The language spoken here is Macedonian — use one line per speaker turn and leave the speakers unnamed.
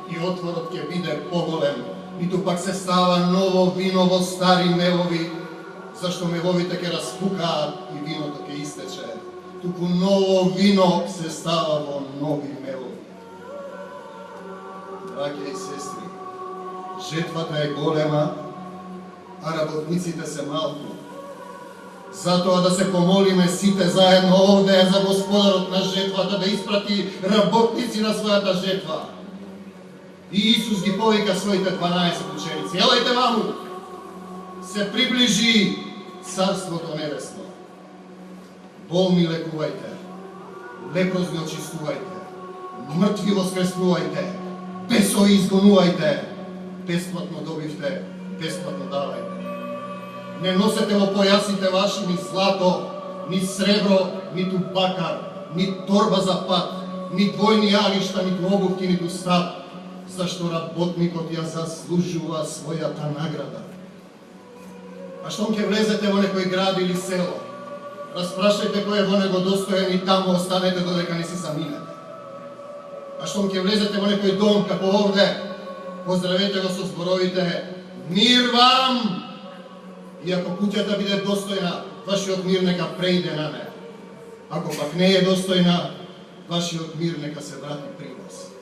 и отворот ќе биде поголем, ниту пак се става ново вино во стари мелови, зашто меловите ќе распукаат и виното ќе истече. Туку ново вино се става во нови мелови. Браќа и сестри, жетвата е голема, а работниците се малку. Затоа да се помолиме сите заедно овде за Господарот на жетвата да испрати работници на својата жетва. И Исус ги повика своите 12 ученици. Елајте ваму! Се приближи Царството Небесно. Болни лекувајте, лепрозни очистувајте, мртви воскреснувајте, бесови изгонувајте, бесплатно добивте, бесплатно давајте. Не носете во појасите ваши ни злато, ни сребро, ниту бакар, ни торба за пат, ни двојни алишта, ниту обувки, ниту стап, зашто работникот ја заслужува својата награда. А штом ќе влезете во некој град или село, распрашајте кој е во него достоен и таму останете додека не си заминете. А штом ќе влезете во некој дом, како овде, поздравете го со зборовите "Мир вам!" И ако куќата биде достојна, вашиот мир нека преиде на неа. Ако пак не е достојна, вашиот мир нека се врати при вас.